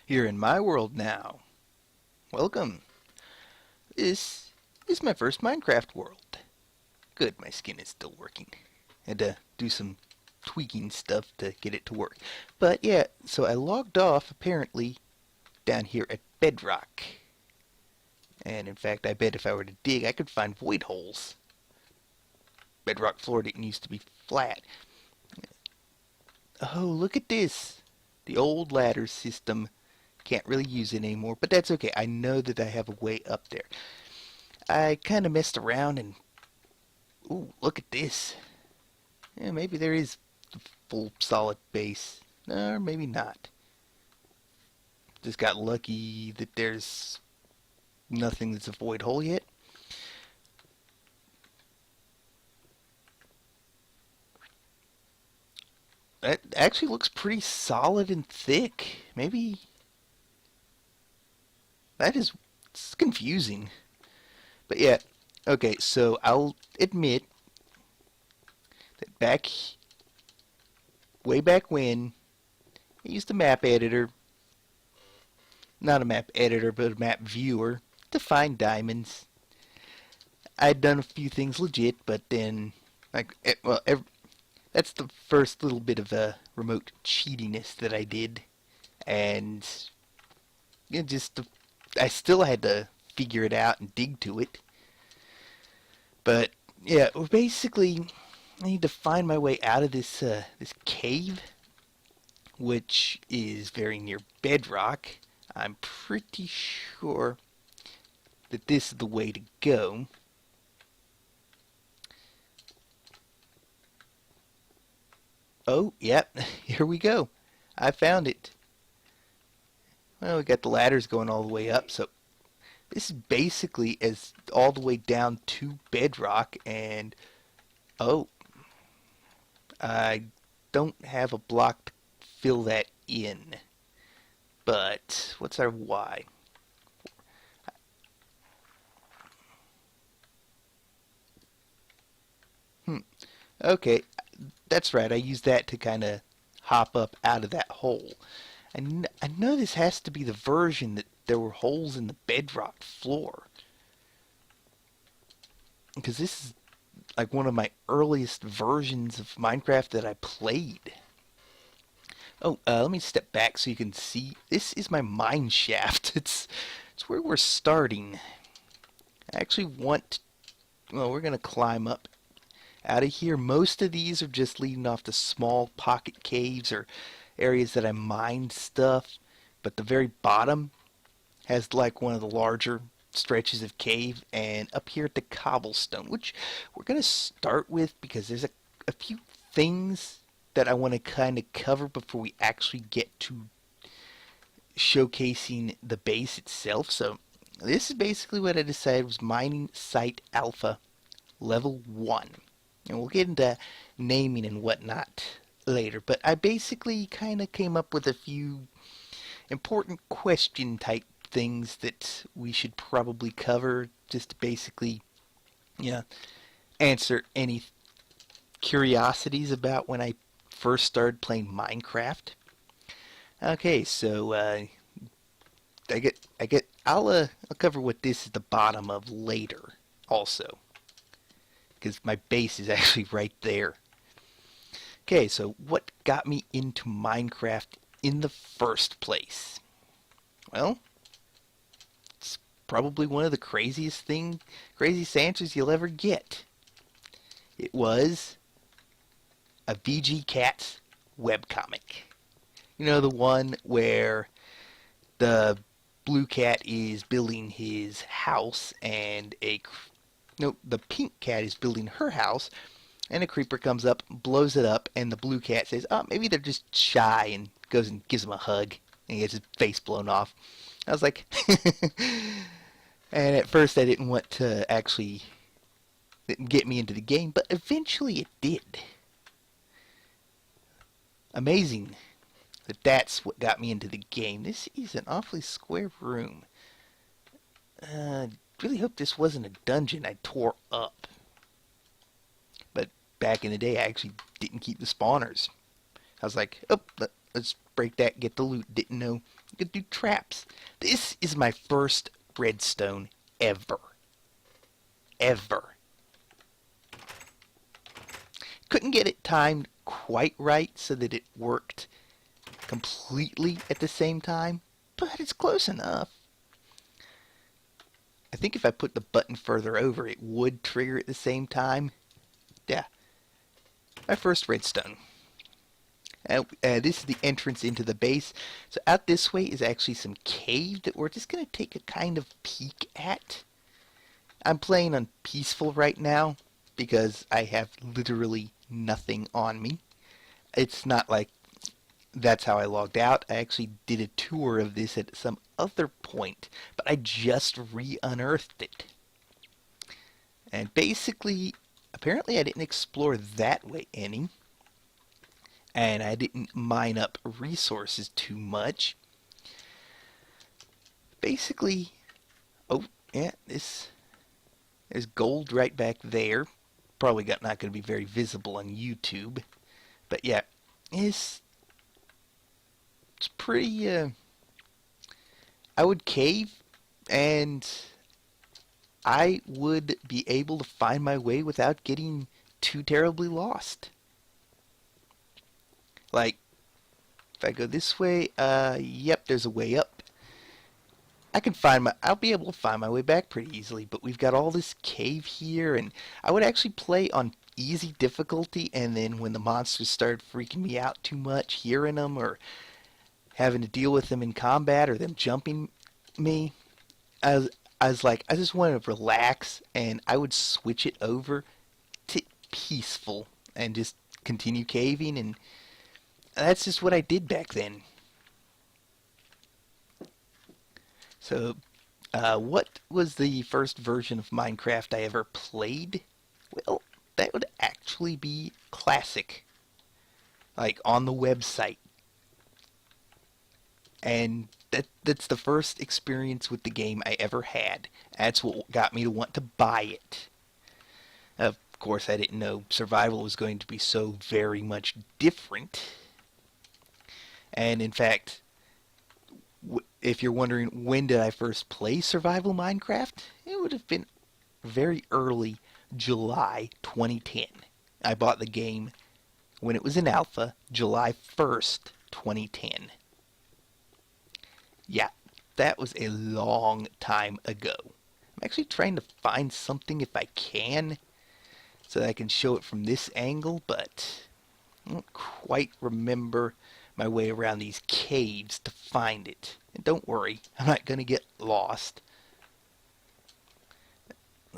You're in my world now. Welcome. This is my first Minecraft world. Good, my skin is still working. Had to do some tweaking stuff to get it to work. But yeah, so I logged off apparently down here at Bedrock. And in fact, I bet if I were to dig, I could find void holes. Bedrock floor didn't used to be flat. Oh, look at this. The old ladder system. Can't really use it anymore, but that's okay. I know that I have a way up there. I kind of messed around and... Ooh, look at this. Yeah, maybe there is a full solid base. Or maybe not. Just got lucky that there's nothing that's a void hole yet. That actually looks pretty solid and thick. Maybe... That is... It's confusing. But yeah, okay, so I'll admit that way back when, I used a map editor, not a map editor, but a map viewer, to find diamonds. I'd done a few things legit, but then, that's the first little bit of remote cheatiness that I did, and I still had to figure it out and dig to it. But yeah, basically, I need to find my way out of this cave, which is very near bedrock. I'm pretty sure that this is the way to go. Oh, yep, here we go. I found it. Well, we got the ladders going all the way up, so this is basically as all the way down to bedrock, and oh, I don't have a block to fill that in. But what's our Y? Okay, that's right. I used that to kind of hop up out of that hole. I know this has to be the version that there were holes in the bedrock floor. Because this is like one of my earliest versions of Minecraft that I played. Oh, let me step back so you can see. This is my mine shaft. It's where we're starting. I actually want... Well, we're going to climb up out of here. Most of these are just leading off to small pocket caves or areas that I mined stuff. But the very bottom has like one of the larger stretches of cave, and up here at the cobblestone, which we're going to start with because there's a few things that I want to kind of cover before we actually get to showcasing the base itself. So this is basically what I decided was mining site alpha level 1, and we'll get into naming and whatnot later, but I basically kind of came up with a few important question type things that we should probably cover, just to basically, answer any curiosities about when I first started playing Minecraft. Okay, so I'll cover what this is the bottom of later, also, because my base is actually right there. Okay, so what got me into Minecraft in the first place? Well, it's probably one of the craziest answers you'll ever get. It was a VG Cats webcomic. You know, the one where the blue cat is building his house and the pink cat is building her house, and a creeper comes up, blows it up, and the blue cat says, oh, maybe they're just shy, and goes and gives him a hug, and he gets his face blown off. I was like, and at first I didn't want to actually get me into the game, but eventually it did. Amazing that that's what got me into the game. This is an awfully square room. Really hope this wasn't a dungeon I tore up. But back in the day, I actually didn't keep the spawners. I was like, oh, let let's break that, get the loot. Didn't know you could do traps. This is my first redstone ever. Ever. Couldn't get it timed quite right so that it worked completely at the same time, but it's close enough. I think if I put the button further over, it would trigger at the same time. Yeah. My first redstone. This is the entrance into the base. So out this way is actually some cave that we're just going to take a kind of peek at. I'm playing on peaceful right now because I have literally nothing on me. It's not like that's how I logged out. I actually did a tour of this at some other point, but I just re-unearthed it. And basically, apparently I didn't explore that way any. And I didn't mine up resources too much. Basically, oh, yeah, there's gold right back there. Probably not going to be very visible on YouTube. But yeah, it's pretty, I would cave, and I would be able to find my way without getting too terribly lost. Like, if I go this way, yep, there's a way up. I'll be able to find my way back pretty easily, but we've got all this cave here, and I would actually play on easy difficulty, and then when the monsters started freaking me out too much, hearing them, or having to deal with them in combat, or them jumping me, I was like, I just want to relax, and I would switch it over to peaceful, and just continue caving, and that's just what I did back then. So, what was the first version of Minecraft I ever played? Well, that would actually be Classic. Like, on the website. And that's the first experience with the game I ever had. That's what got me to want to buy it. Of course, I didn't know survival was going to be so very much different. And in fact, if you're wondering when did I first play survival Minecraft, it would have been very early July 2010. I bought the game when it was in alpha, July 1st, 2010. Yeah, that was a long time ago. I'm actually trying to find something if I can so that I can show it from this angle, but I don't quite remember my way around these caves to find it. And don't worry, I'm not going to get lost.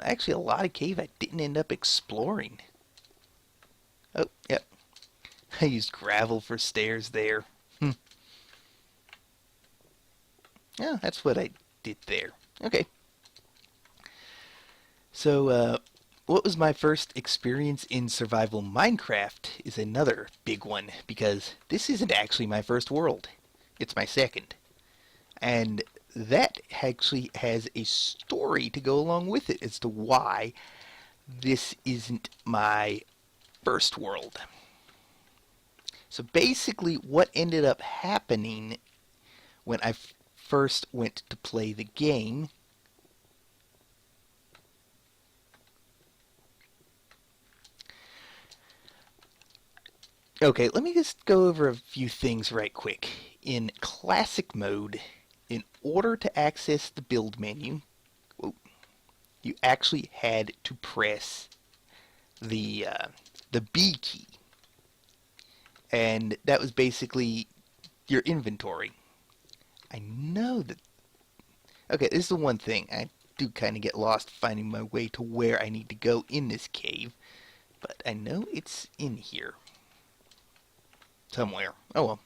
Actually, a lot of cave I didn't end up exploring. Oh, yep. I used gravel for stairs there. Yeah, that's what I did there. Okay. So, what was my first experience in survival Minecraft is another big one, because this isn't actually my first world. It's my second. And that actually has a story to go along with it as to why this isn't my first world. So basically what ended up happening when I first went to play the game Okay, let me just go over a few things right quick. In classic mode, in order to access the build menu, you actually had to press the B key. And that was basically your inventory. I know that... Okay, this is the one thing. I do kind of get lost finding my way to where I need to go in this cave. But I know it's in here. Somewhere. Oh well.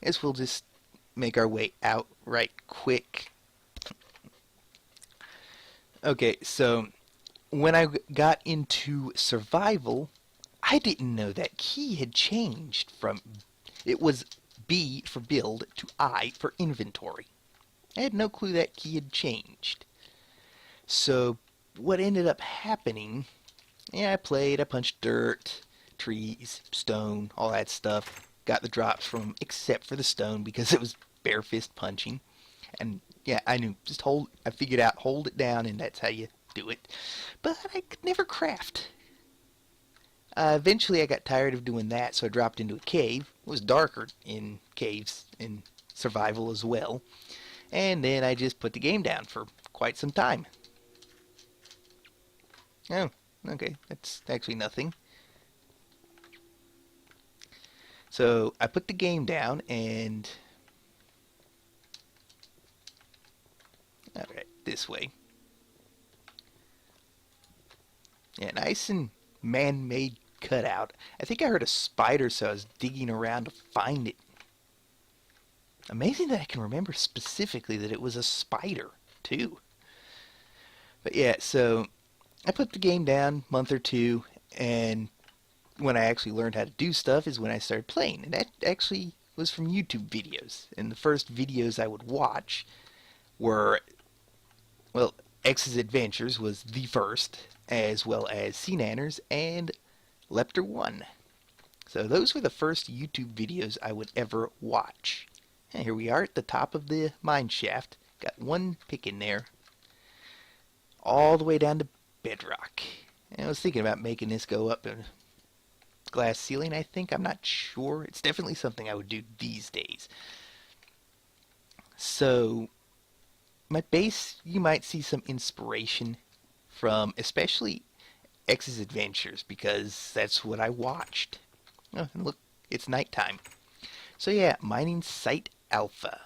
I guess we'll just make our way out right quick. Okay, so when I got into survival, I didn't know that key had changed from... It was B for build to I for inventory. I had no clue that key had changed. So what ended up happening... Yeah, I played, I punched dirt, trees, stone, all that stuff. got the drops from him, except for the stone because it was bare fist punching. And yeah, I knew, just hold, I figured out, hold it down, and that's how you do it. But I could never craft. Eventually I got tired of doing that, so I dropped into a cave. It was darker in caves in survival as well. And then I just put the game down for quite some time. Oh, okay, that's actually nothing. So I put the game down and... Alright, this way. Yeah, nice and man-made cutout. I think I heard a spider, so I was digging around to find it. Amazing that I can remember specifically that it was a spider, too. But yeah, so I put the game down a month or two, and when I actually learned how to do stuff is when I started playing. And that actually was from YouTube videos. And the first videos I would watch were, well, X's Adventures was the first, as well as Sea Nanners and Lepter 1. So those were the first YouTube videos I would ever watch. And here we are at the top of the mine shaft. Got one pick in there. All the way down to bedrock. And I was thinking about making this go up in a glass ceiling, I think. I'm not sure. It's definitely something I would do these days. So, my base, you might see some inspiration from especially X's Adventures, because that's what I watched. Oh, and look, it's nighttime. So yeah, mining site alpha.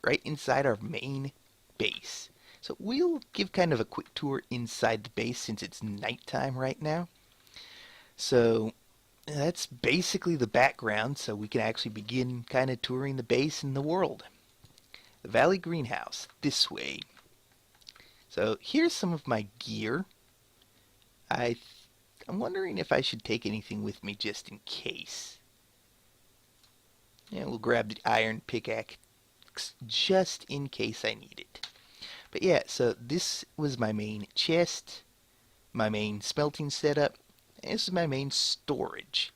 Right inside our main base. So we'll give kind of a quick tour inside the base since it's nighttime right now. So that's basically the background, so we can actually begin kind of touring the base and the world. The Valley Greenhouse, this way. So here's some of my gear. I'm wondering if I should take anything with me just in case. Yeah, we'll grab the iron pickaxe just in case I need it. But yeah, so this was my main chest, my main smelting setup, and this is my main storage,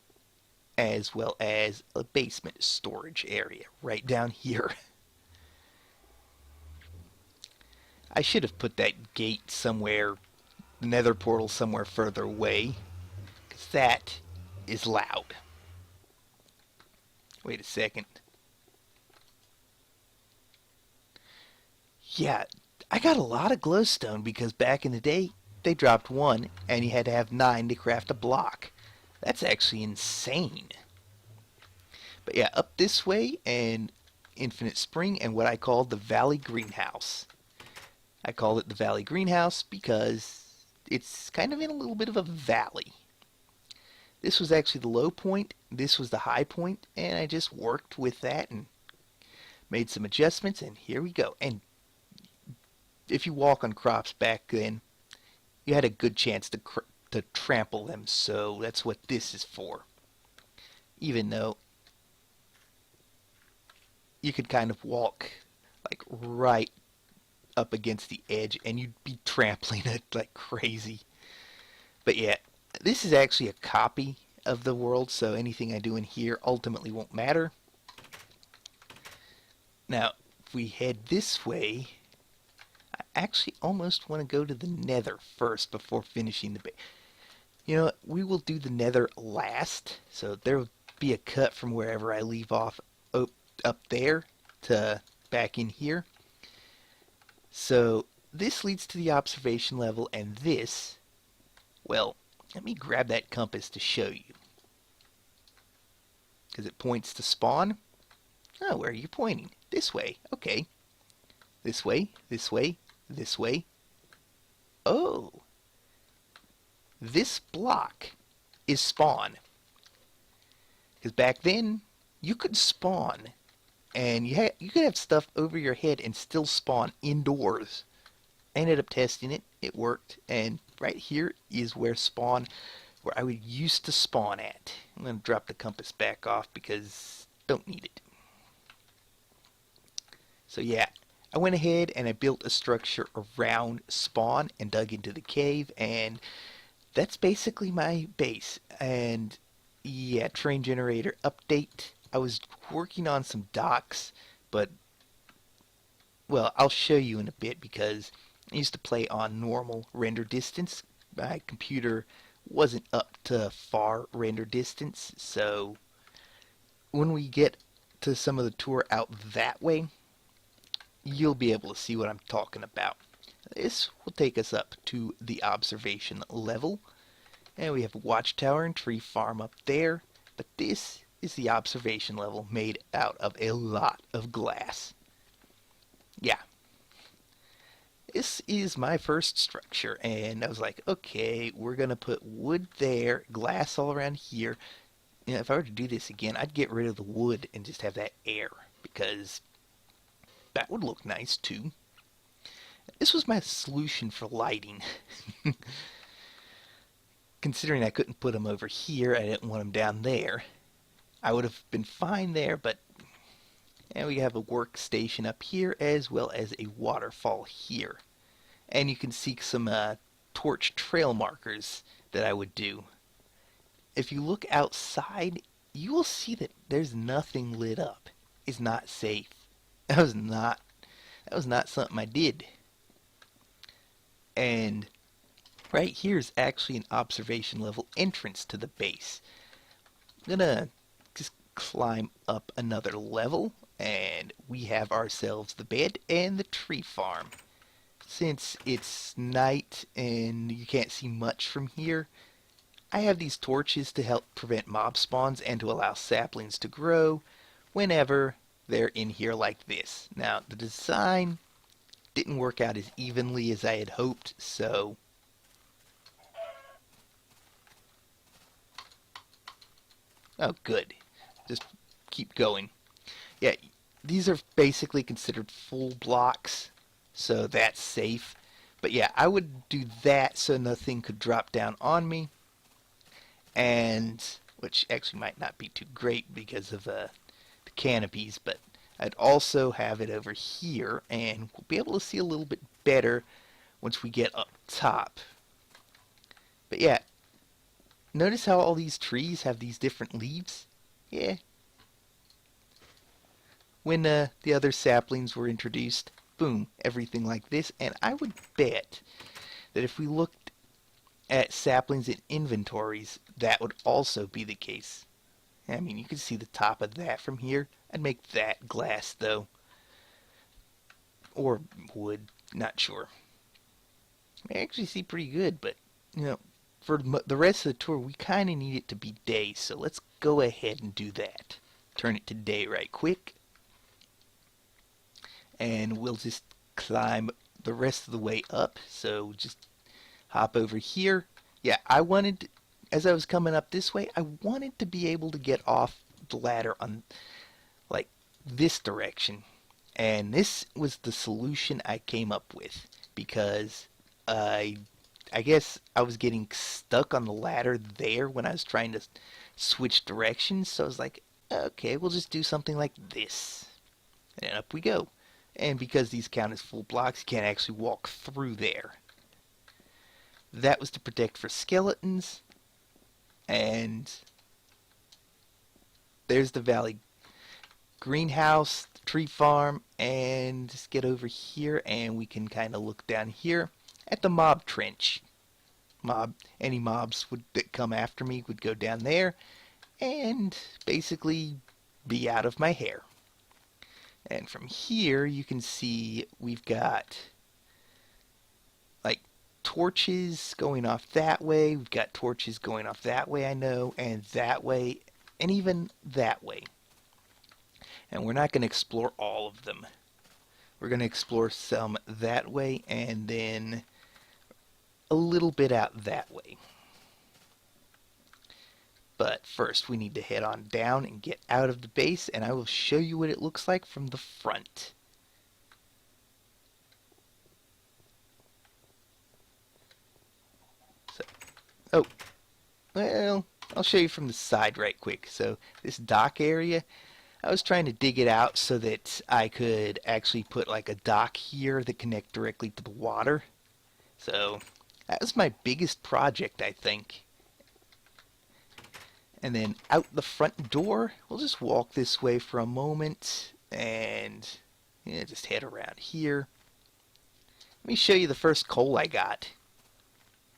as well as a basement storage area right down here. I should have put that gate somewhere, the nether portal somewhere further away, because that is loud. Wait a second. Yeah, I got a lot of glowstone because back in the day, they dropped one, and you had to have 9 to craft a block. That's actually insane. But yeah, up this way, and Infinite Spring, and what I call the Valley Greenhouse. I call it the Valley Greenhouse because it's kind of in a little bit of a valley. This was actually the low point, this was the high point, and I just worked with that and made some adjustments, and here we go. And if you walk on crops back then, you had a good chance to trample them, so that's what this is for. Even though you could kind of walk like right up against the edge and you'd be trampling it like crazy. But yeah, this is actually a copy of the world, so anything I do in here ultimately won't matter. Now, if we head this way, I actually almost want to go to the nether first before finishing the base. You know what, we will do the nether last, so there will be a cut from wherever I leave off up there to back in here. So this leads to the observation level, and this, well, let me grab that compass to show you. Because it points to spawn. Oh, where are you pointing? This way. Okay. This way, this way, this way. Oh. This block is spawn. Because back then, you could spawn, and you could have stuff over your head and still spawn indoors. I ended up testing it. It worked. And right here is where I would used to spawn at. I'm going to drop the compass back off because don't need it. So yeah, I went ahead and I built a structure around spawn and dug into the cave, and that's basically my base. And Yeah, train generator update. I was working on some docks, but, well, I'll show you in a bit because I used to play on normal render distance. My computer wasn't up to far render distance, so when we get to some of the tour out that way, you'll be able to see what I'm talking about. This will take us up to the observation level, and we have a watchtower and tree farm up there, but this is the observation level made out of a lot of glass. Yeah, this is my first structure, and I was like, okay, we're gonna put wood there, glass all around here. You know, if I were to do this again, I'd get rid of the wood and just have that air, because that would look nice too. This was my solution for lighting. Considering I couldn't put them over here, I didn't want them down there. I would have been fine there, but and we have a workstation up here as well as a waterfall here. And you can see some torch trail markers that I would do. If you look outside, you will see that there's nothing lit up. It's not safe. That was not something I did. And right here is actually an observation level entrance to the base. I'm gonna just climb up another level, and we have ourselves the bed and the tree farm. Since it's night and you can't see much from here, I have these torches to help prevent mob spawns and to allow saplings to grow whenever they're in here like this. Now, the design didn't work out as evenly as I had hoped, so oh, good. Just keep going. Yeah, these are basically considered full blocks, so that's safe. But yeah, I would do that so nothing could drop down on me, and which actually might not be too great because of the canopies, but I'd also have it over here, and we'll be able to see a little bit better once we get up top. But yeah, notice how all these trees have these different leaves? Yeah. When the other saplings were introduced, boom, everything like this. And I would bet that if we looked at saplings in inventories, that would also be the case. I mean, you can see the top of that from here. I'd make that glass, though. Or wood, not sure. I actually see pretty good, but, you know, for the rest of the tour, we kind of need it to be day, so let's go ahead and do that. Turn it to day right quick. And we'll just climb the rest of the way up, so just hop over here. Yeah, as I was coming up this way, I wanted to be able to get off the ladder on, like, this direction. And this was the solution I came up with, because I guess I was getting stuck on the ladder there when I was trying to switch directions, so I was like, okay, we'll just do something like this. And up we go. And because these count as full blocks, you can't actually walk through there. That was to protect for skeletons. And there's the valley greenhouse, the tree farm, and just get over here and we can kind of look down here at the mob trench. Any mobs that come after me would go down there and basically be out of my hair. And from here you can see we've got like torches going off that way. We've got torches going off that way, I know, and that way, and even that way. And we're not going to explore all of them. We're going to explore some that way and then a little bit out that way. But first we need to head on down and get out of the base, and I will show you what it looks like from the front. So, oh, well, I'll show you from the side right quick. So this dock area, I was trying to dig it out so that I could actually put like a dock here that connect directly to the water. So that was my biggest project, I think. And then out the front door, we'll just walk this way for a moment and yeah, just head around here. Let me show you the first coal I got.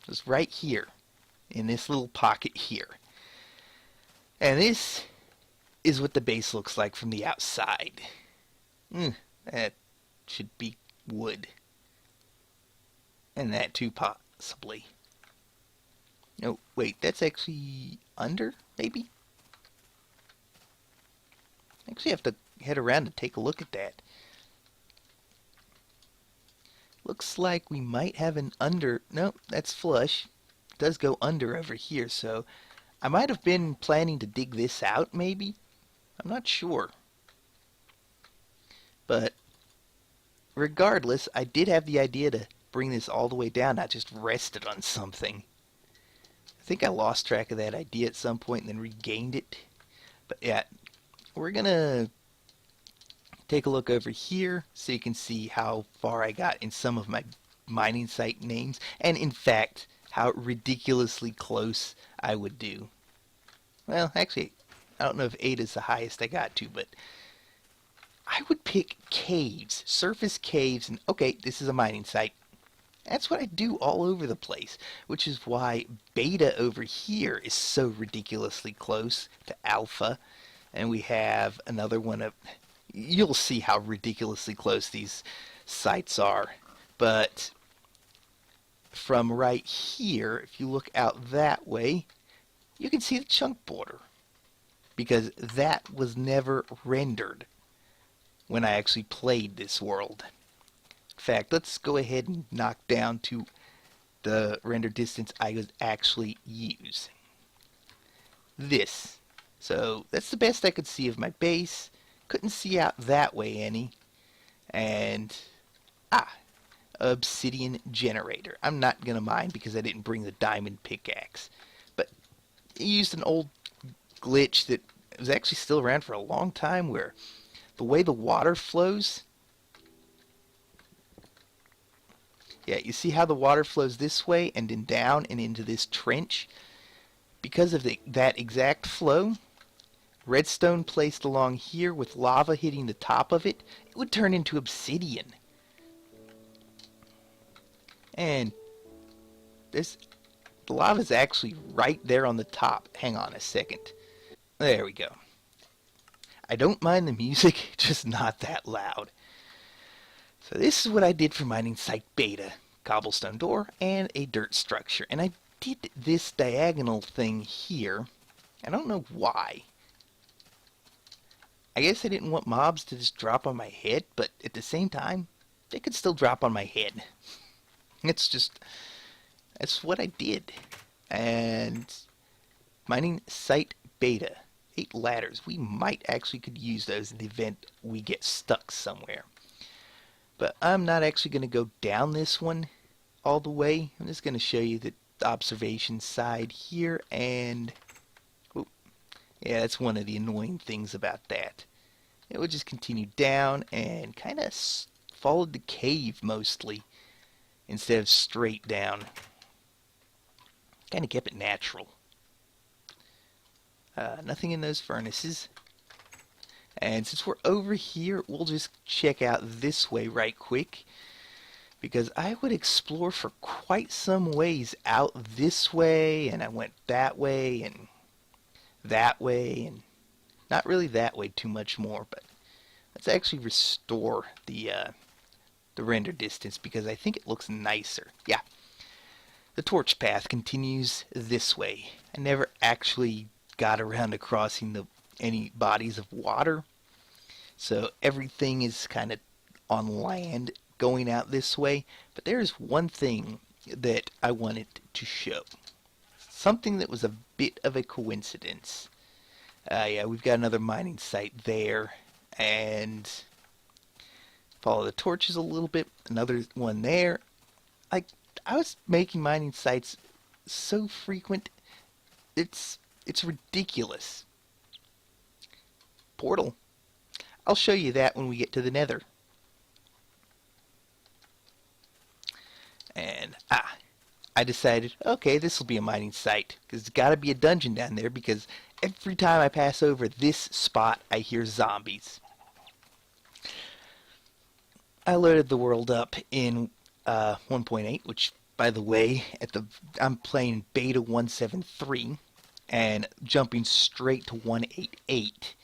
It was right here in this little pocket here. And this is what the base looks like from the outside. That should be wood. And that too, possibly. No, wait, that's actually under, maybe? Actually have to head around and take a look at that. Looks like we might have an under. Nope, that's flush. It does go under over here, so I might have been planning to dig this out, maybe? I'm not sure. But regardless, I did have the idea to bring this all the way down, not just rest it on something. I think I lost track of that idea at some point and then regained it. But yeah, we're going to take a look over here so you can see how far I got in some of my mining site names. And in fact, how ridiculously close I would do. Well, actually, I don't know if 8 is the highest I got to, but I would pick caves, surface caves, and okay, this is a mining site. That's what I do all over the place, which is why beta over here is so ridiculously close to alpha. And we have another one of, you'll see how ridiculously close these sites are. But from right here, if you look out that way, you can see the chunk border. Because that was never rendered when I actually played this world. In fact, let's go ahead and knock down to the render distance I would actually use. This. So that's the best I could see of my base. Couldn't see out that way any. And, obsidian generator. I'm not going to mine because I didn't bring the diamond pickaxe. But I used an old glitch that was actually still around for a long time where the way the water flows, yeah, you see how the water flows this way and then down and into this trench? Because of that exact flow, redstone placed along here with lava hitting the top of it, it would turn into obsidian. And the lava's actually right there on the top. Hang on a second. There we go. I don't mind the music, just not that loud. So this is what I did for mining site beta. Cobblestone door and a dirt structure. And I did this diagonal thing here. I don't know why. I guess I didn't want mobs to just drop on my head, but at the same time, they could still drop on my head. That's what I did. And mining site beta. 8 ladders. We might actually could use those in the event we get stuck somewhere. But I'm not actually going to go down this one all the way. I'm just going to show you the observation side here. And yeah, that's one of the annoying things about that. It would just continue down and kind of followed the cave mostly instead of straight down. Kind of kept it natural. Nothing in those furnaces. And since we're over here, we'll just check out this way right quick. Because I would explore for quite some ways out this way. And I went that way and that way. And not really that way too much more. But let's actually restore the render distance because I think it looks nicer. Yeah. The torch path continues this way. I never actually got around to crossing any bodies of water. So everything is kind of on land going out this way. But there's one thing that I wanted to show. Something that was a bit of a coincidence. Yeah, we've got another mining site there. And follow the torches a little bit. Another one there. I was making mining sites so frequent. It's ridiculous. Portal. I'll show you that when we get to the nether. And, I decided, okay, this will be a mining site, because there's got to be a dungeon down there, because every time I pass over this spot, I hear zombies. I loaded the world up in 1.8, which, by the way, I'm playing beta 173, and jumping straight to 188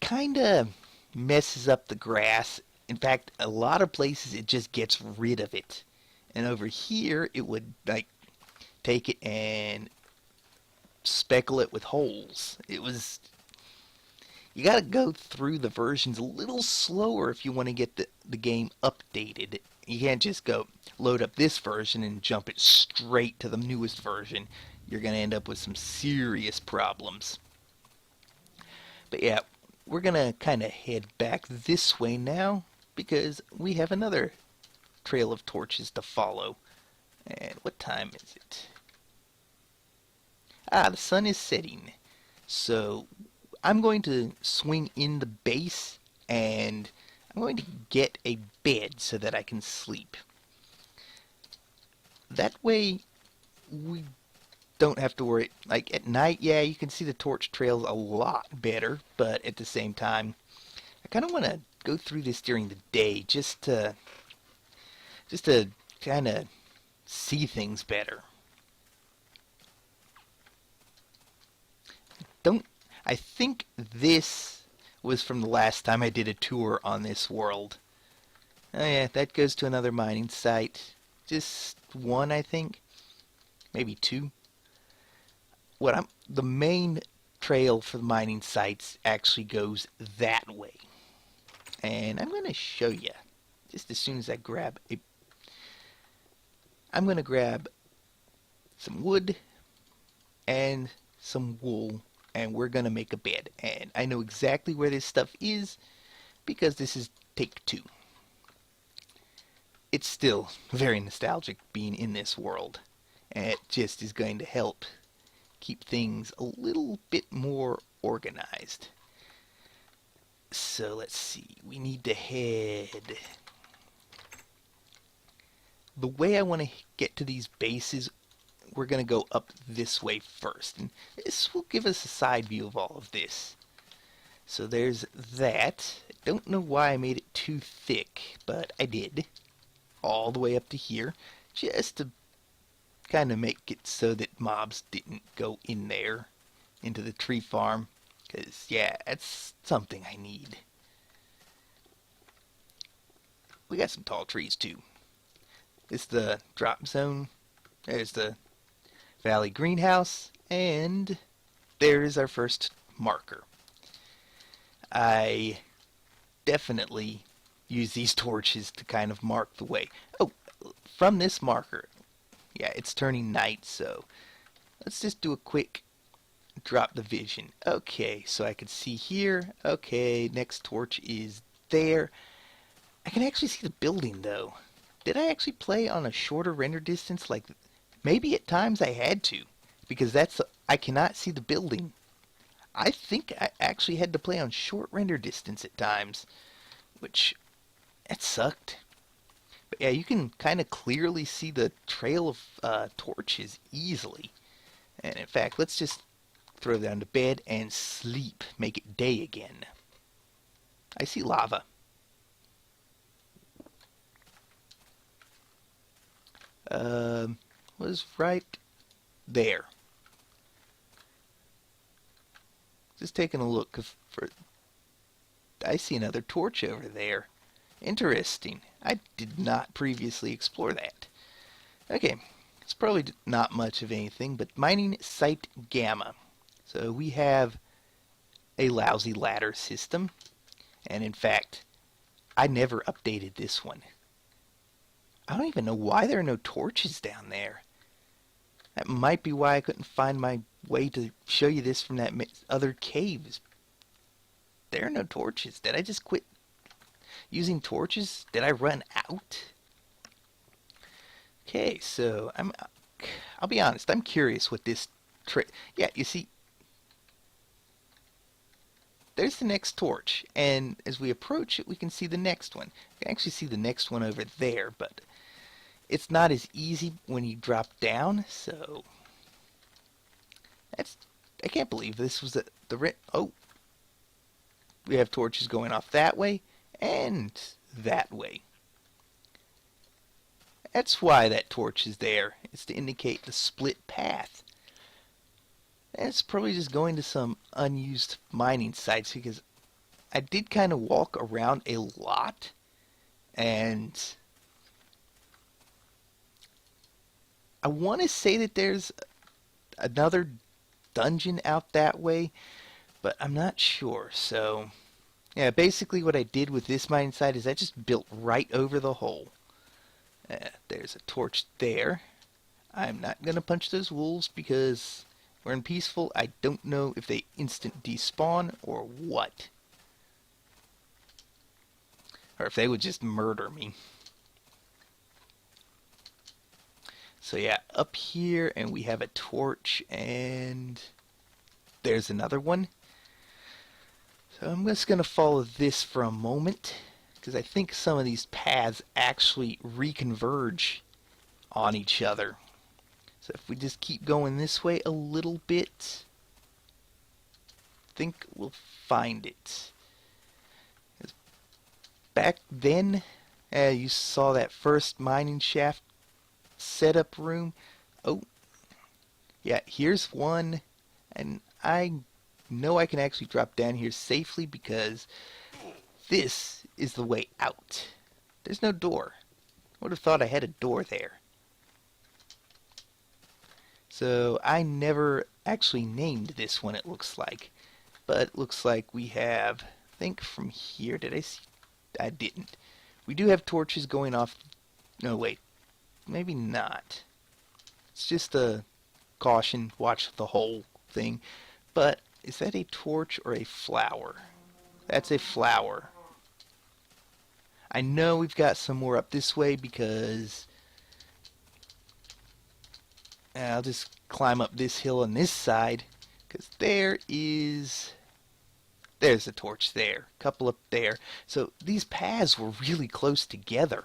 kind of messes up the grass. In fact, a lot of places it just gets rid of it. And over here, it would like take it and speckle it with holes. You got to go through the versions a little slower if you want to get the game updated. You can't just go load up this version and jump it straight to the newest version. You're going to end up with some serious problems. But yeah, we're going to kind of head back this way now because we have another trail of torches to follow. And what time is it? The sun is setting. So I'm going to swing in the base and I'm going to get a bed so that I can sleep. That way we don't have to worry. Like at night, yeah, you can see the torch trails a lot better, but at the same time, I kind of want to go through this during the day just to kind of see things better. I think this was from the last time I did a tour on this world. Oh yeah, that goes to another mining site. Just one, I think. Maybe two. The main trail for the mining sites actually goes that way. And I'm going to show you just as soon as I grab I'm going to grab some wood and some wool, and we're going to make a bed. And I know exactly where this stuff is because this is take 2. It's still very nostalgic being in this world, and it just is going to help keep things a little bit more organized. So let's see, we need to head... The way I want to get to these bases, we're going to go up this way first. And this will give us a side view of all of this. So there's that. I don't know why I made it too thick, but I did. All the way up to here, just to kind of make it so that mobs didn't go in there, into the tree farm. Because, yeah, that's something I need. We got some tall trees, too. This is the drop zone. There's the valley greenhouse. And there is our first marker. I definitely use these torches to kind of mark the way. Oh, from this marker, yeah, it's turning night, so let's just do a quick drop the vision. Okay, so I can see here. Okay, next torch is there. I can actually see the building, though. Did I actually play on a shorter render distance? Like, maybe at times I had to, because I cannot see the building. I think I actually had to play on short render distance at times, which, that sucked. But yeah, you can kind of clearly see the trail of torches easily. And in fact, let's just throw down to bed and sleep. Make it day again. I see lava. Was right there. Just taking a look. I see another torch over there. Interesting. I did not previously explore that. Okay, it's probably not much of anything, but mining site gamma. So we have a lousy ladder system, and in fact, I never updated this one. I don't even know why there are no torches down there. That might be why I couldn't find my way to show you this from that other caves. There are no torches. Did I just quit using torches? Did I run out? Okay, so I'll be honest, I'm curious what this yeah, you see, there's the next torch, and as we approach it, we can see the next one. You can actually see the next one over there, but it's not as easy when you drop down, so that's, I can't believe this was oh, we have torches going off that way and that way. That's why that torch is there. It's to indicate the split path. And it's probably just going to some unused mining sites because I did kind of walk around a lot, and I want to say that there's another dungeon out that way, but I'm not sure. So yeah, basically what I did with this mining site is I just built right over the hole. There's a torch there. I'm not going to punch those wolves because we're in peaceful. I don't know if they instant despawn or what. Or if they would just murder me. So yeah, up here, and we have a torch, and there's another one. So I'm just going to follow this for a moment, because I think some of these paths actually reconverge on each other. So if we just keep going this way a little bit, I think we'll find it. Back then, you saw that first mining shaft setup room. Oh, yeah, here's one, and I know I can actually drop down here safely because this is the way out. There's no door. I would have thought I had a door there. So I never actually named this one, it looks like. But it looks like we have, I think from here, did I see? I didn't. We do have torches going off. No, wait. Maybe not. It's just a caution, watch the whole thing. But is that a torch or a flower? That's a flower. I know we've got some more up this way because I'll just climb up this hill on this side because there's a torch there, a couple up there. So these paths were really close together.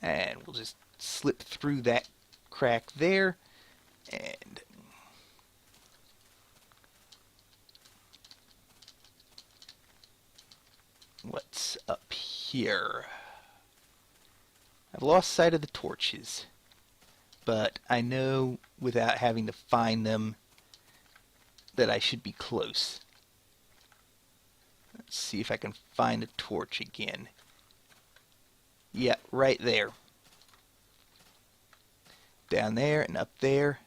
And we'll just slip through that crack there. And what's up here? I've lost sight of the torches, but I know without having to find them that I should be close. Let's see if I can find a torch again. Yeah, right there. Down there and up there.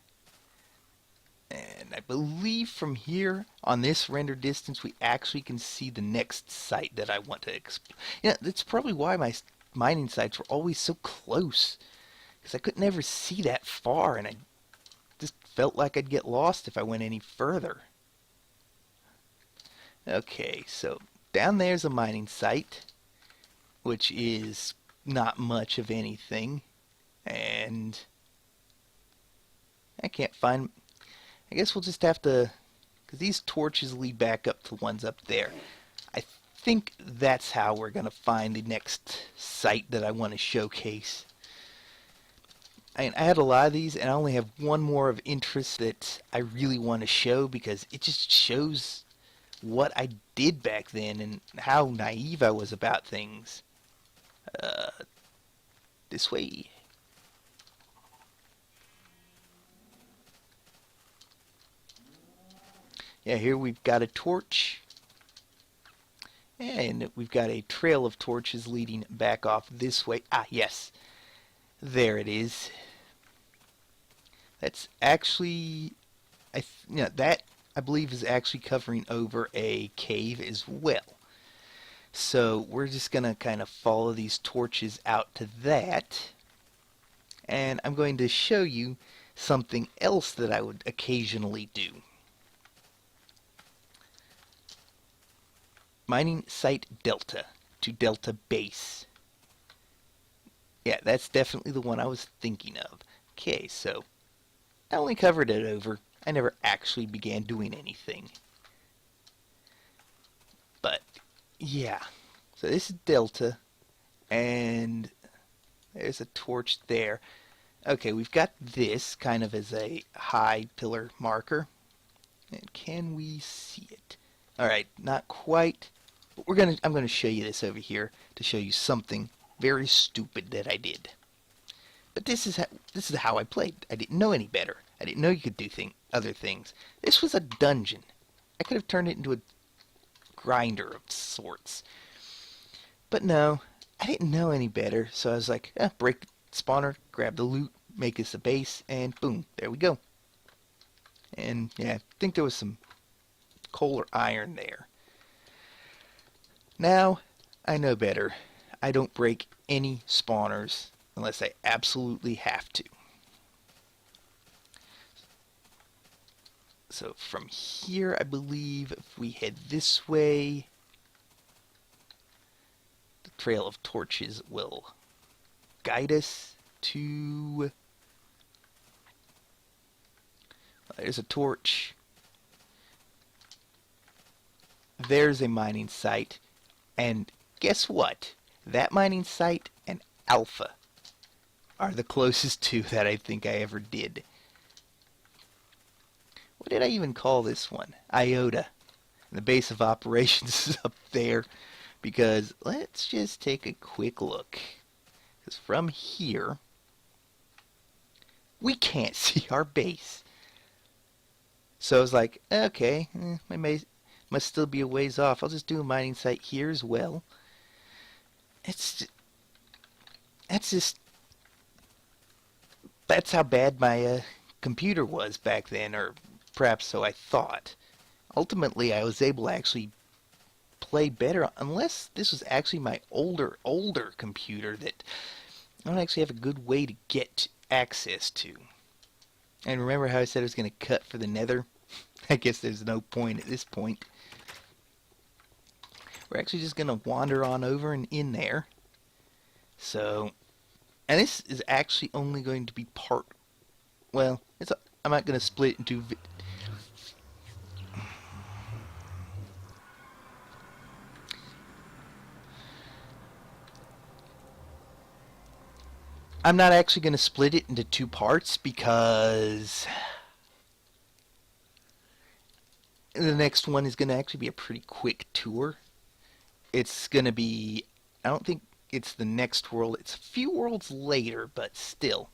And I believe from here, on this render distance, we actually can see the next site that I want to explore. Yeah, that's probably why my mining sites were always so close. Because I could never see that far, and I just felt like I'd get lost if I went any further. Okay, so down there's a mining site, which is not much of anything. And I can't find... I guess we'll just have to, because these torches lead back up to ones up there. I think that's how we're going to find the next site that I want to showcase. I had a lot of these, and I only have one more of interest that I really want to show because it just shows what I did back then and how naive I was about things. This way. Yeah, here we've got a torch. And we've got a trail of torches leading back off this way. Ah, yes. There it is. That's actually... that, I believe, is actually covering over a cave as well. So we're just going to kind of follow these torches out to that. And I'm going to show you something else that I would occasionally do. Mining site Delta to Delta base. Yeah, that's definitely the one I was thinking of. Okay, so I only covered it over. I never actually began doing anything. But, yeah. So this is Delta, and There's a torch there. Okay, we've got this kind of as a high pillar marker. And can we see it? Alright, not quite. But I'm gonna show you this over here to show you something very stupid that I did. But this is how I played. I didn't know any better. I didn't know you could do other things. This was a dungeon. I could have turned it into a grinder of sorts. But no, I didn't know any better. So I was like, break the spawner, grab the loot, make us a base, and boom, there we go. And yeah, I think there was some coal or iron there. Now, I know better. I don't break any spawners unless I absolutely have to. So from here, I believe if we head this way, the trail of torches will guide us to... There's a torch. There's a mining site. And guess what? That mining site and Alpha are the closest two that I think I ever did. What did I even call this one? Iota. The base of operations is up there. Because let's just take a quick look. Because from here, we can't see our base. So I was like, okay, my base must still be a ways off. I'll just do a mining site here as well. That's how bad my computer was back then, or perhaps so I thought. Ultimately, I was able to actually play better, unless this was actually my older computer that I don't actually have a good way to get access to. And remember how I said I was going to cut for the nether? I guess there's no point at this point. We're actually just going to wander on over and in there. So, and this is actually only going to be part, well, I'm not going to split it into... I'm not actually going to split it into two parts because the next one is going to actually be a pretty quick tour. It's going to be, I don't think it's the next world. It's a few worlds later, but still.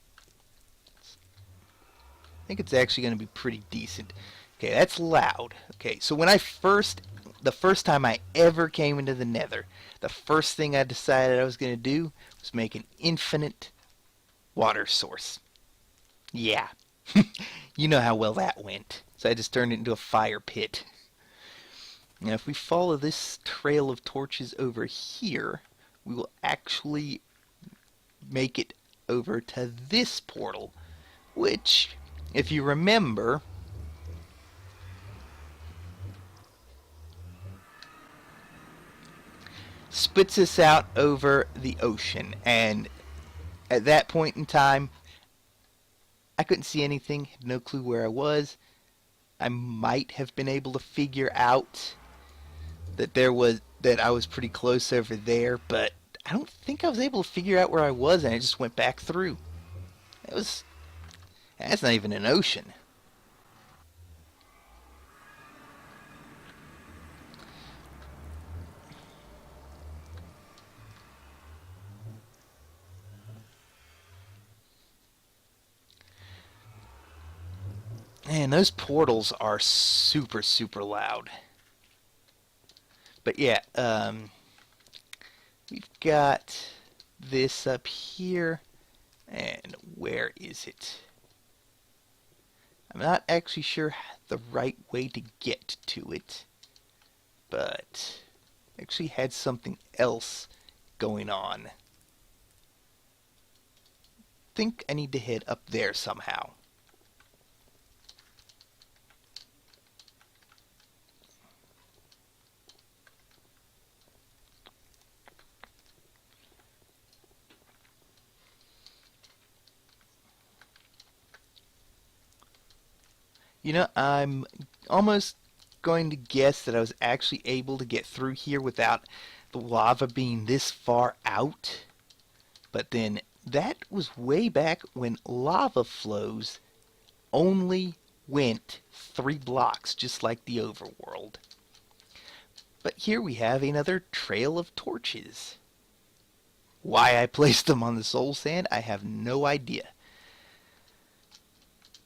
I think it's actually going to be pretty decent. Okay, that's loud. Okay, so when the first time I ever came into the nether, the first thing I decided I was going to do was make an infinite water source. Yeah. You know how well that went. So I just turned it into a fire pit. Now if we follow this trail of torches over here, we will actually make it over to this portal, which, if you remember, spits us out over the ocean. And at that point in time, I couldn't see anything, had no clue where I was. I might have been able to figure out that I was pretty close over there, but I don't think I was able to figure out where I was, and I just went back through. That's not even an ocean. Man, those portals are super, super loud. But yeah, we've got this up here, and where is it? I'm not actually sure the right way to get to it, but actually had something else going on. Think I need to head up there somehow. You know, I'm almost going to guess that I was actually able to get through here without the lava being this far out. But then that was way back when lava flows only went 3 blocks, just like the overworld. But here we have another trail of torches. Why I placed them on the soul sand, I have no idea.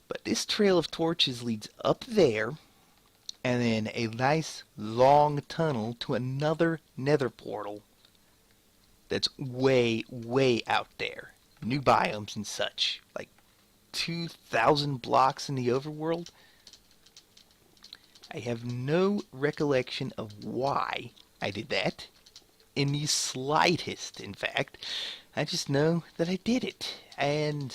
But this trail of torches leads up there, and then a nice long tunnel to another nether portal that's way, way out there. New biomes and such. Like 2,000 blocks in the overworld. I have no recollection of why I did that. In the slightest, in fact. I just know that I did it. And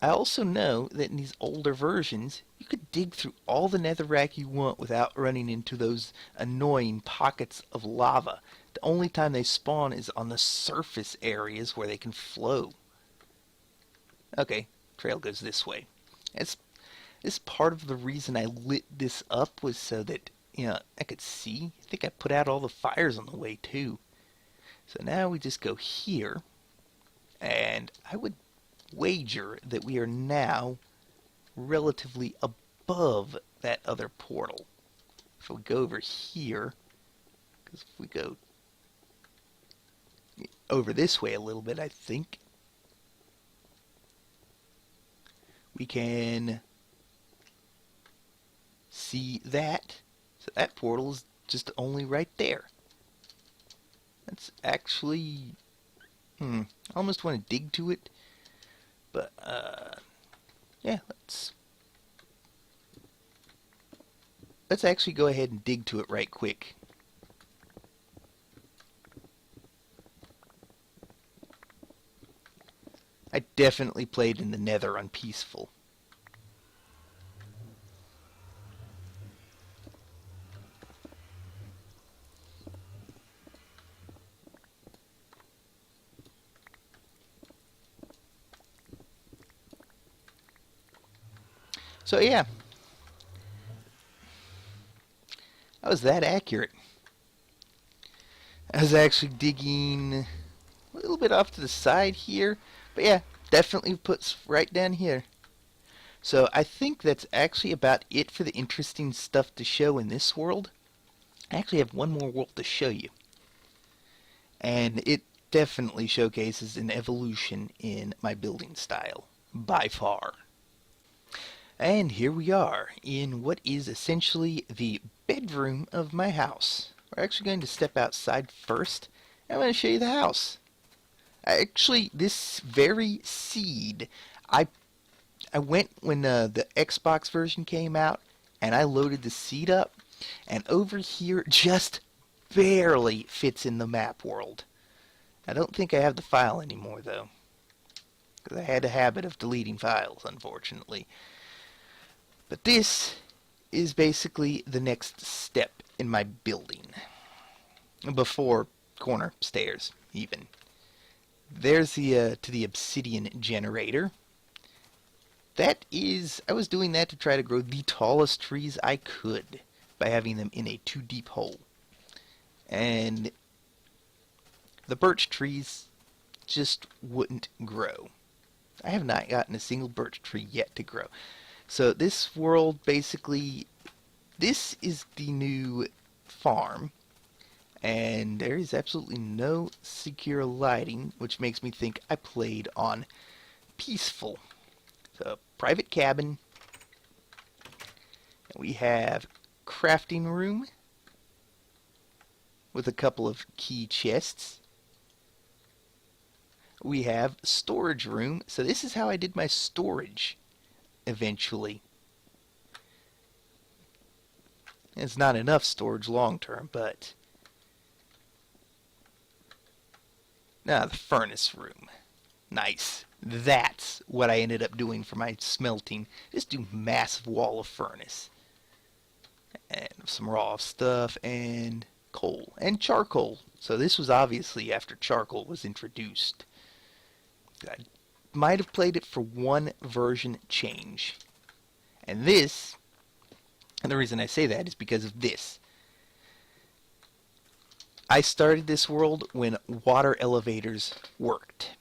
I also know that in these older versions, you could dig through all the netherrack you want without running into those annoying pockets of lava. The only time they spawn is on the surface areas where they can flow. Okay, trail goes this way. This part of the reason I lit this up was so that, I could see. I think I put out all the fires on the way too. So now we just go here, and I would wager that we are now relatively above that other portal. If we go over here, because if we go over this way a little bit, I think we can see that. So that portal is just only right there. That's actually, I almost want to dig to it, but yeah, let's actually go ahead and dig to it right quick. I definitely played in the Nether on peaceful. So yeah, I was that accurate. I was actually digging a little bit off to the side here, but yeah, definitely puts right down here. So I think that's actually about it for the interesting stuff to show in this world. I actually have one more world to show you, and it definitely showcases an evolution in my building style, by far. And here we are in what is essentially the bedroom of my house. We're actually going to step outside first, and I'm going to show you the house. Actually, this very seed, I went when the Xbox version came out, and I loaded the seed up, and over here just barely fits in the map world. I don't think I have the file anymore, though, because I had a habit of deleting files, unfortunately. But this is basically the next step in my building. Before corner stairs, even. There's the to the obsidian generator. That is, I was doing that to try to grow the tallest trees I could by having them in a 2-deep hole. And the birch trees just wouldn't grow. I have not gotten a single birch tree yet to grow. So this world, basically, this is the new farm, and there is absolutely no secure lighting, which makes me think I played on peaceful. So, private cabin, and we have crafting room with a couple of key chests. We have storage room, so this is how I did my storage. Eventually. It's not enough storage long term, but now the furnace room. Nice. That's what I ended up doing for my smelting. Just do massive wall of furnace. And some raw stuff and coal and charcoal. So this was obviously after charcoal was introduced. I might have played it for one version change. And this, and the reason I say that is because of this. I started this world when water elevators worked.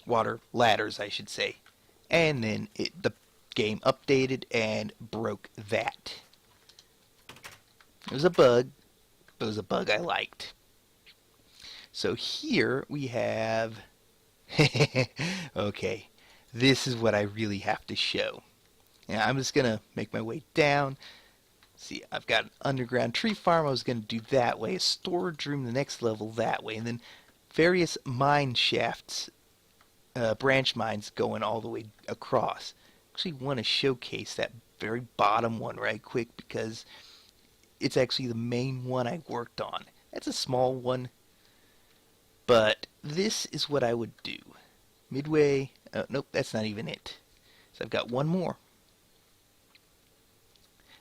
Water ladders, I should say. And then the game updated and broke that. It was a bug, but it was a bug I liked. So here we have... okay, this is what I really have to show. And I'm just going to make my way down. See, I've got an underground tree farm I was going to do that way, a storage room the next level that way, and then various mine shafts, branch mines going all the way across. Actually want to showcase that very bottom one right quick because it's actually the main one I worked on. It's a small one, but this is what I would do. Midway, nope, that's not even it. So I've got one more.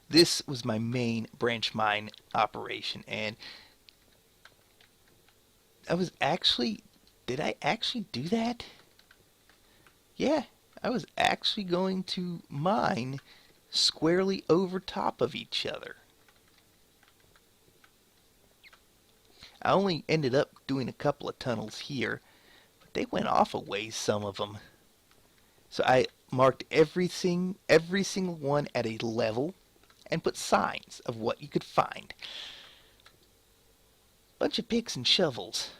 This was my main branch mine operation, and did I actually do that? Yeah, I was actually going to mine squarely over top of each other. I only ended up doing a couple of tunnels here, but they went off a ways, some of them. So I marked every single one at a level and put signs of what you could find. Bunch of picks and shovels.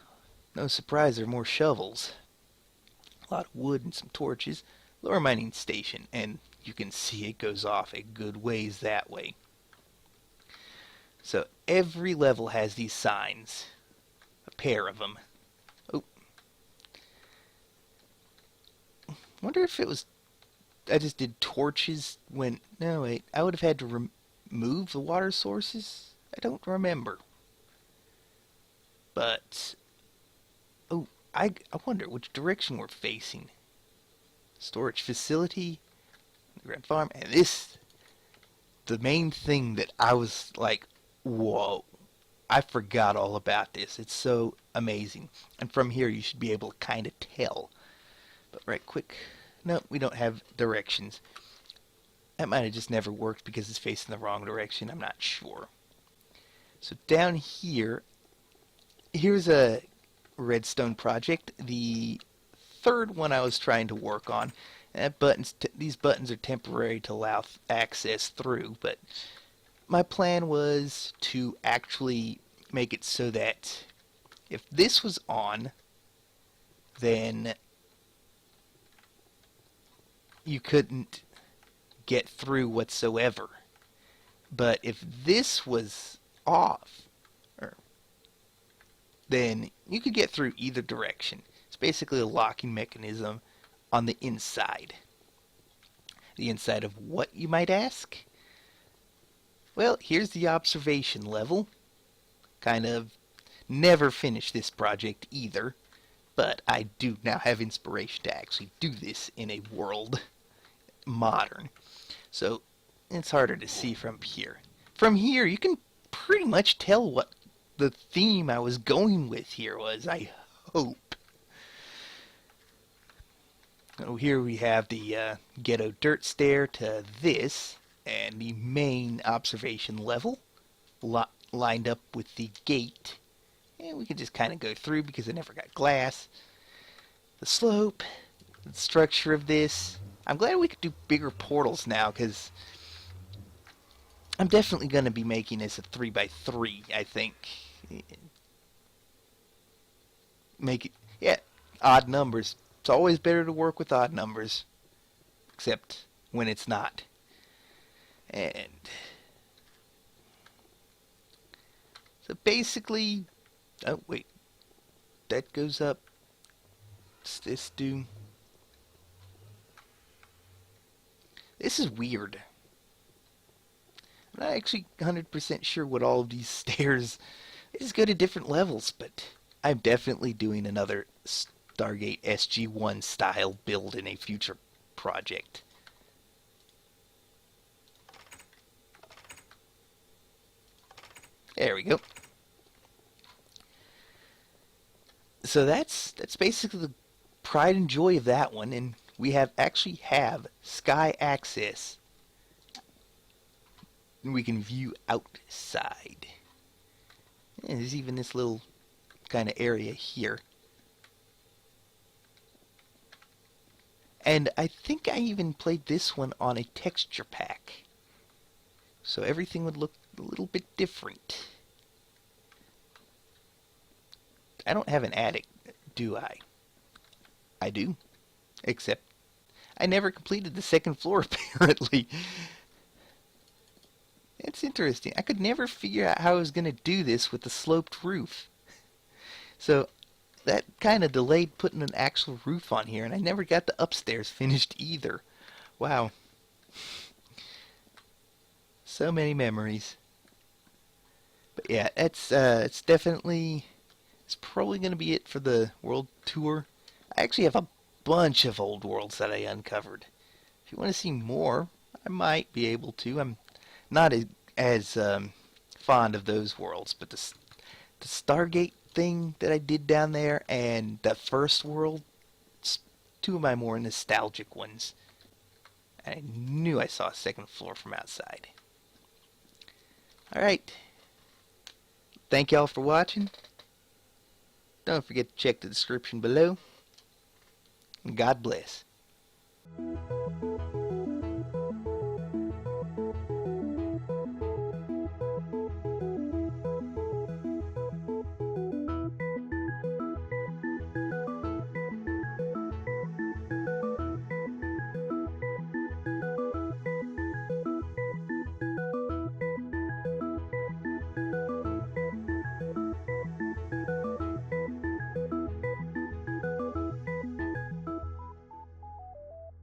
No surprise there are more shovels. A lot of wood and some torches. Lower mining station, and you can see it goes off a good ways that way. So every level has these signs. A pair of them. Oh. Wonder if it was... I just did torches when... No, wait. I would have had to remove the water sources? I don't remember. But... Oh, I wonder which direction we're facing. Storage facility, underground farm, and this, the main thing that I was like, whoa, I forgot all about this. It's so amazing. And from here you should be able to kind of tell. But right quick, no, we don't have directions. That might have just never worked because it's facing the wrong direction. I'm not sure. So down here, here's a redstone project. The third one I was trying to work on. These buttons are temporary to allow access through, but my plan was to actually make it so that if this was on, then you couldn't get through whatsoever. But if this was off, then you could get through either direction. It's basically a locking mechanism on the inside. The inside of what, you might ask? Well, here's the observation level. Kind of never finished this project either, but I do now have inspiration to actually do this in a world modern. So it's harder to see from here. From here, you can pretty much tell what the theme I was going with here was, I hope. Oh, here we have the ghetto dirt stair to this, and the main observation level lined up with the gate. And we can just kind of go through because I never got glass. The slope, the structure of this. I'm glad we could do bigger portals now because I'm definitely going to be making this a 3x3, I think. Make it, yeah, odd numbers. It's always better to work with odd numbers, except when it's not. And so basically, oh wait, that goes up. What's this do? This is weird. I'm not actually 100% sure what all of these stairs. They just go to different levels, but I'm definitely doing another Stargate SG-1 style build in a future project. There we go. So that's basically the pride and joy of that one, and we actually have sky access. And we can view outside. And there's even this little kind of area here. And I think I even played this one on a texture pack. So everything would look a little bit different. I don't have an attic, do I? I do. Except I never completed the second floor, apparently. It's interesting. I could never figure out how I was going to do this with the sloped roof. So that kind of delayed putting an actual roof on here, and I never got the upstairs finished either. Wow. So many memories. But yeah, it's definitely, it's probably going to be it for the world tour. I actually have a bunch of old worlds that I uncovered. If you want to see more, I might be able to. I'm not as fond of those worlds, but the Stargate thing that I did down there and the first world, it's two of my more nostalgic ones. I knew I saw a second floor from outside. Alright. Thank y'all for watching. Don't forget to check the description below. And God bless.